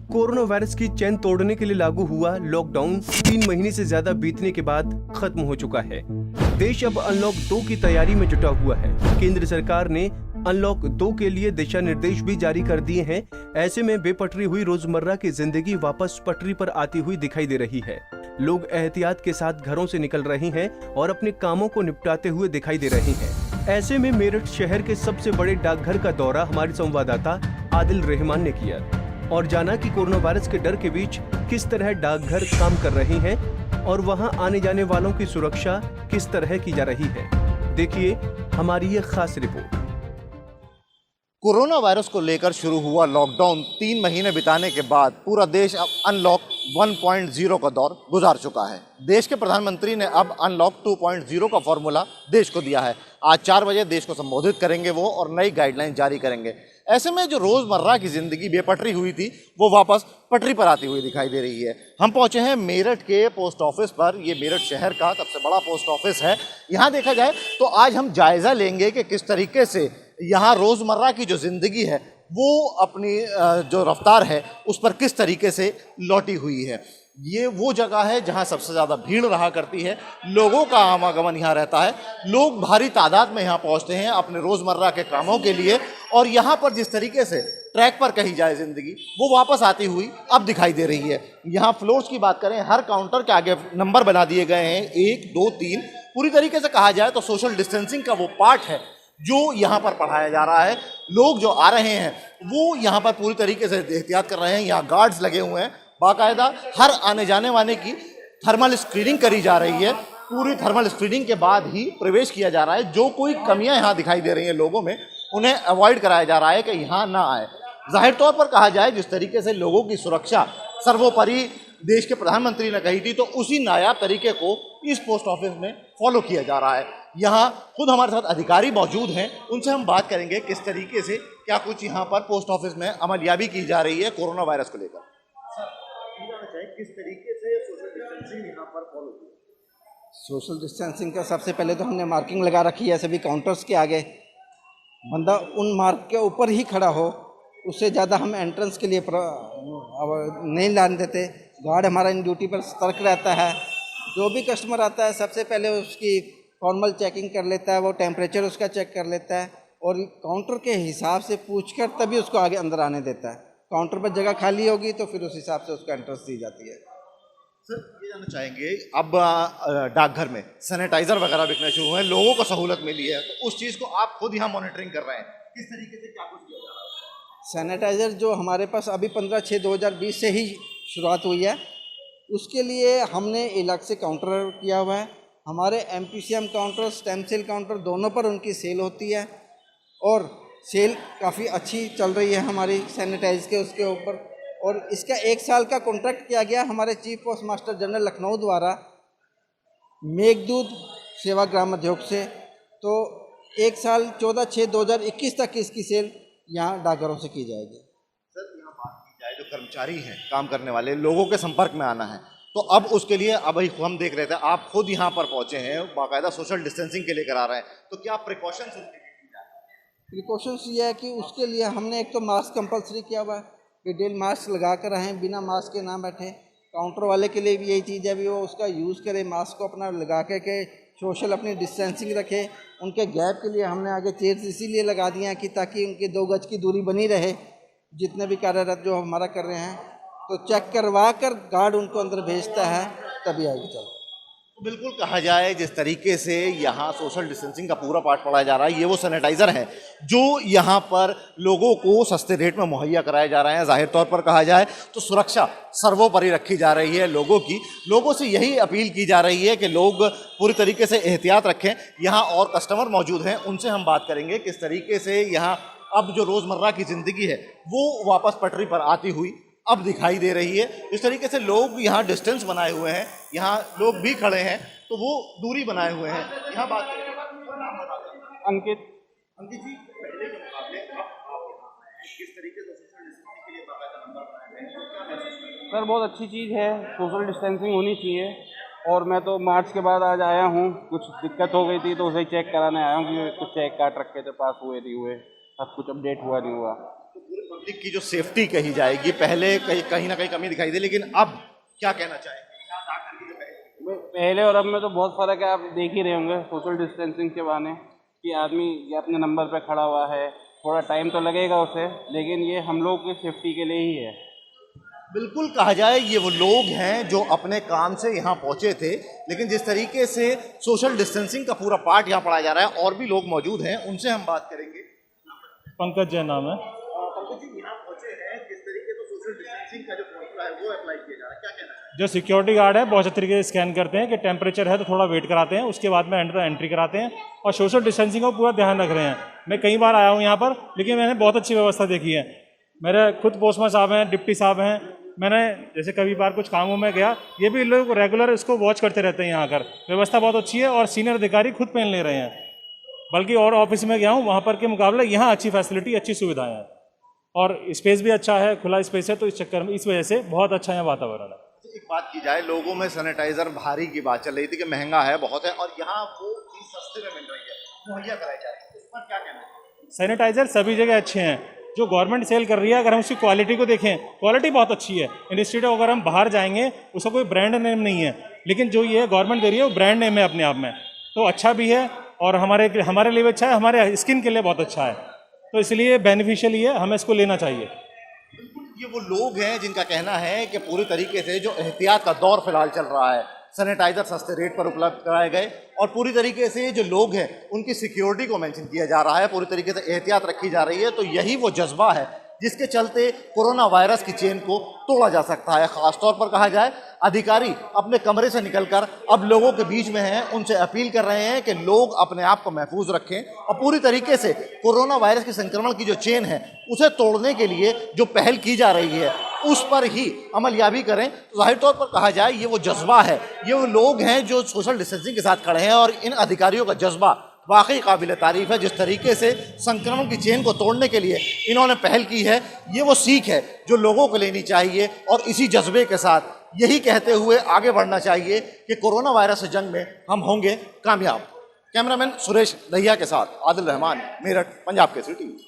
Corona virus की चैन तोड़ने के लिए लागू हुआ लॉकडाउन 3 महीने से ज्यादा बीतने के बाद खत्म हो चुका है। देश अब अनलॉक 2 की तैयारी में जुटा हुआ है। केंद्र सरकार ने अनलॉक 2 के लिए दिशा निर्देश भी जारी कर दिए हैं। ऐसे में बेपटरी हुई रोजमर्रा की जिंदगी वापस पटरी पर आती हुई दिखाई दे रही है। लोग एहतियात के साथ घरों से निकल रहे हैं और अपने कामों को निपटाते हुए दिखाई दे रहे हैं। ऐसे में मेरठ शहर के सबसे बड़े डाकघर का दौरा हमारे संवाददाता आदिल रहमान ने किया और जाना कि कोरोना वायरस के डर के बीच किस तरह डाकघर काम कर रहे हैं और वहां आने जाने वालों की सुरक्षा किस तरह की जा रही है। देखिए हमारी ये खास रिपोर्ट। कोरोना वायरस को लेकर शुरू हुआ लॉकडाउन 3 महीने बिताने के बाद पूरा देश अब अनलॉक 1.0 का दौर गुजार चुका है। देश के प्रधानमंत्री ने अब अनलॉक 2.0 का फॉर्मूला देश को दिया है। आज 4 बजे देश को संबोधित करेंगे वो और नई गाइडलाइन जारी करेंगे। ऐसे में जो रोजमर्रा की जिंदगी बेपटरी हुई थी वो वापस पटरी पर आती हुई दिखाई दे रही है। हम पहुंचे हैं मेरठ के पोस्ट ऑफिस पर। ये मेरठ शहर का सबसे बड़ा पोस्ट ऑफिस है। यहाँ देखा जाए तो आज हम जायजा लेंगे कि किस तरीके से यहाँ रोजमर्रा की जो जिंदगी है वो अपनी जो रफ्तार है उस पर किस तरीके से लौटी हुई है। ये वो जगह है जहाँ सबसे ज़्यादा भीड़ रहा करती है, लोगों का आवागमन यहाँ रहता है, लोग भारी तादाद में यहाँ पहुँचते हैं अपने रोज़मर्रा के कामों के लिए। और यहाँ पर जिस तरीके से ट्रैक पर कही जाए ज़िंदगी वो वापस आती हुई अब दिखाई दे रही है। यहाँ फ्लोर्स की बात करें, हर काउंटर के आगे नंबर बना दिए गए हैं 1, 2, 3। पूरी तरीके से कहा जाए तो सोशल डिस्टेंसिंग का वो पार्ट है जो यहाँ पर पढ़ाया जा रहा है। लोग जो आ रहे हैं वो यहाँ पर पूरी तरीके से एहतियात कर रहे हैं। यहाँ गार्ड्स लगे हुए हैं, बाकायदा हर आने जाने वाले की थर्मल स्क्रीनिंग करी जा रही है। पूरी थर्मल स्क्रीनिंग के बाद ही प्रवेश किया जा रहा है। जो कोई कमियां यहाँ दिखाई दे रही हैं लोगों में उन्हें अवॉइड कराया जा रहा है कि यहाँ ना आए। जाहिर तौर पर कहा जाए जिस तरीके से लोगों की सुरक्षा सर्वोपरि देश के प्रधानमंत्री ने कही थी तो उसी नायाब तरीके को इस पोस्ट ऑफिस में फॉलो किया जा रहा है। यहाँ खुद हमारे साथ अधिकारी मौजूद हैं, उनसे हम बात करेंगे किस तरीके से क्या कुछ यहाँ पर पोस्ट ऑफिस में अमलियाबी की जा रही है कोरोना वायरस को लेकर। किस तरीके से सोशल डिस्टेंसिंग यहाँ पर फॉलो की? सोशल डिस्टेंसिंग का सबसे पहले तो हमने मार्किंग लगा रखी है सभी काउंटर्स के आगे। बंदा उन मार्क के ऊपर ही खड़ा हो, उससे ज़्यादा हम एंट्रेंस के लिए नहीं लाने देते। गार्ड हमारा इन ड्यूटी पर सतर्क रहता है। जो भी कस्टमर आता है सबसे पहले उसकी फॉर्मल चेकिंग कर लेता है, वो टेम्परेचर उसका चेक कर लेता है और काउंटर के हिसाब से पूछकर तभी उसको आगे अंदर आने देता है। काउंटर पर जगह खाली होगी तो फिर उस हिसाब से उसको एंट्रेंस दी जाती है। सर ये जानना चाहेंगे, अब डाकघर में सैनिटाइजर वगैरह बिकने शुरू हुए हैं, लोगों को सहूलत मिली है, तो उस चीज़ को आप खुद यहाँ मॉनिटरिंग कर रहे हैं, किस तरीके से क्या कुछ किया जा रहा है? सैनिटाइज़र जो हमारे पास अभी 15/6/2020 से ही शुरुआत हुई है, उसके लिए हमने अलग से काउंटर किया हुआ है। हमारे MPCM counter, stem cell counter दोनों पर उनकी सेल होती है और सेल काफ़ी अच्छी चल रही है हमारी सैनिटाइज के उसके ऊपर। और इसका 1 साल का कॉन्ट्रैक्ट किया गया हमारे chief post master general Lucknow द्वारा मेघदूत सेवा ग्राम उद्योग से। तो 1 साल 14/6/2021 तक इसकी सेल यहाँ डाकघरों से की जाएगी। सर यहाँ बात की जाए जो कर्मचारी हैं, काम करने वाले लोगों के संपर्क में आना है, तो अब उसके लिए अब हम देख रहे थे आप खुद यहाँ पर पहुँचे हैं, बाकायदा सोशल डिस्टेंसिंग के लिए करा रहे हैं, तो क्या प्रिकॉशंस? प्रिकॉशंस ये है कि उसके लिए हमने एक तो मास्क कंपलसरी किया हुआ है कि डेल मास्क लगा कर रहें, बिना मास्क के ना बैठें। काउंटर वाले के लिए भी यही चीज़ है, भी वो उसका यूज़ करें, मास्क को अपना लगा के सोशल अपनी डिस्टेंसिंग रखें। उनके गैप के लिए हमने आगे चेयर्स इसीलिए लगा दिए हैं कि ताकि उनकी 2 गज की दूरी बनी रहे। जितने भी कार्यरत जो हमारा कर रहे हैं तो चेक करवा कर गार्ड उनको अंदर भेजता है तभी आगे चलता है। तो बिल्कुल कहा जाए जिस तरीके से यहाँ सोशल डिस्टेंसिंग का पूरा पाठ पढ़ाया जा रहा है, ये वो सैनिटाइज़र है जो यहाँ पर लोगों को सस्ते रेट में मुहैया कराए जा रहे हैं। जाहिर तौर पर कहा जाए तो सुरक्षा सर्वोपरि रखी जा रही है लोगों की। लोगों से यही अपील की जा रही है कि लोग पूरी तरीके से एहतियात रखें। यहाँ और कस्टमर मौजूद हैं, उनसे हम बात करेंगे किस तरीके से यहाँ अब जो रोज़मर्रा की ज़िंदगी है वो वापस पटरी पर आती हुई अब दिखाई दे रही है। इस तरीके से लोग यहाँ डिस्टेंस बनाए हुए हैं, यहाँ लोग भी खड़े हैं तो वो दूरी बनाए हुए हैं। यहाँ बात अंकित जी, पहले के मुकाबले अब आप यहाँ हैं, किस तरीके से सोशल डिस्टेंसिंग के लिए बाकायदा नंबर बनाए हैं, क्या महसूस कर रहे हैं? सर बहुत अच्छी चीज़ है, सोशल डिस्टेंसिंग होनी चाहिए। और मैं तो मार्च के बाद आज आया हूँ, कुछ दिक्कत हो गई थी तो उसे चेक कराने आया हूँ कि कुछ चेक काट रखे थे, पास हुए नहीं हुए, सब कुछ अपडेट हुआ नहीं हुआ। तो पूरे पब्लिक की जो सेफ्टी कही जाएगी, पहले कहीं ना कहीं कमी दिखाई दी, लेकिन अब क्या कहना चाहेंगे यहाँ जाकर के जो पहले? पहले और अब में तो बहुत फ़र्क है, आप देख ही रहे होंगे सोशल डिस्टेंसिंग के बहाने कि आदमी ये अपने नंबर पे खड़ा हुआ है, थोड़ा टाइम तो लगेगा उसे, लेकिन ये हम लोग की सेफ्टी के लिए ही है। बिल्कुल कहा जाए ये वो लोग हैं जो अपने काम से यहाँ पहुँचे थे, लेकिन जिस तरीके से सोशल डिस्टेंसिंग का पूरा पार्ट यहाँ पढ़ाया जा रहा है, और भी लोग मौजूद हैं, उनसे हम बात करेंगे। पंकज जैन नाम है। पंकज जी, यहाँ पहुँचे हैं, किस तरीके से सोशल डिस्टेंसिंग का जो फॉर्मूला है वो अप्लाई किया जा रहा है, क्या कहना है? जो सिक्योरिटी गार्ड है बहुत अच्छे तरीके से स्कैन करते हैं कि टेम्परेचर है तो थोड़ा वेट कराते हैं, उसके बाद में एंट्री कराते हैं और सोशल डिस्टेंसिंग का पूरा ध्यान रख रहे हैं। मैं कई बार आया हूँ यहाँ पर, लेकिन मैंने बहुत अच्छी व्यवस्था देखी है। मेरे खुद पोस्टमैन साहब हैं, डिप्टी साहब हैं, मैंने जैसे कभी बार कुछ कामों में गया, ये भी लोग रेगुलर इसको वॉच करते रहते हैं। यहाँ आकर व्यवस्था बहुत अच्छी है और सीनियर अधिकारी खुद पेन ले रहे हैं। बल्कि और ऑफिस में गया हूँ, वहाँ पर के मुकाबले यहाँ अच्छी फैसिलिटी, अच्छी सुविधाएं हैं और स्पेस भी अच्छा है, खुला स्पेस है, तो इस चक्कर में इस वजह से बहुत अच्छा यहाँ वातावरण है। एक बात की जाए, लोगों में सैनिटाइजर भारी की बात चल रही थी कि महंगा है बहुत है, और यहाँ वो चीज़ सस्ते में मिल रही है, मुहैया कराई जा रही है, इस पर क्या कहना है? सैनिटाइजर सभी जगह अच्छे हैं, जो गवर्नमेंट सेल कर रही है। अगर हम उसकी क्वालिटी को देखें, क्वालिटी बहुत अच्छी है। इंस्टीट्यूट अगर हम बाहर जाएंगे, उसका कोई ब्रांड नेम नहीं है, लेकिन जो ये गवर्नमेंट दे रही है वो ब्रांड नेम है अपने आप में, तो अच्छा भी है और हमारे लिए अच्छा है, हमारे स्किन के लिए बहुत अच्छा है, तो इसलिए बेनिफिशियल है, हमें इसको लेना चाहिए। ये वो लोग हैं जिनका कहना है कि पूरी तरीके से जो एहतियात का दौर फिलहाल चल रहा है, सैनिटाइजर सस्ते रेट पर उपलब्ध कराए गए और पूरी तरीके से जो लोग हैं उनकी सिक्योरिटी को मेंशन किया जा रहा है, पूरी तरीके से एहतियात रखी जा रही है। तो यही वो जज्बा है जिसके चलते कोरोना वायरस की चेन को तोड़ा जा सकता है। खासतौर पर कहा जाए, अधिकारी अपने कमरे से निकलकर अब लोगों के बीच में हैं, उनसे अपील कर रहे हैं कि लोग अपने आप को महफूज रखें और पूरी तरीके से कोरोना वायरस के संक्रमण की जो चेन है उसे तोड़ने के लिए जो पहल की जा रही है उस पर ही अमलयाबी करें। तो जाहिर तौर पर कहा जाए ये वो जज्बा है, ये वो लोग हैं जो सोशल डिस्टेंसिंग के साथ खड़े हैं और इन अधिकारियों का जज्बा वाकई काबिल तारीफ है। जिस तरीके से संक्रमण की चेन को तोड़ने के लिए इन्होंने पहल की है, ये वो सीख है जो लोगों को लेनी चाहिए और इसी जज्बे के साथ यही कहते हुए आगे बढ़ना चाहिए कि कोरोना वायरस से जंग में हम होंगे कामयाब। कैमरामैन सुरेश दहिया के साथ आदिल रहमान, मेरठ, पंजाब केसरी टीवी।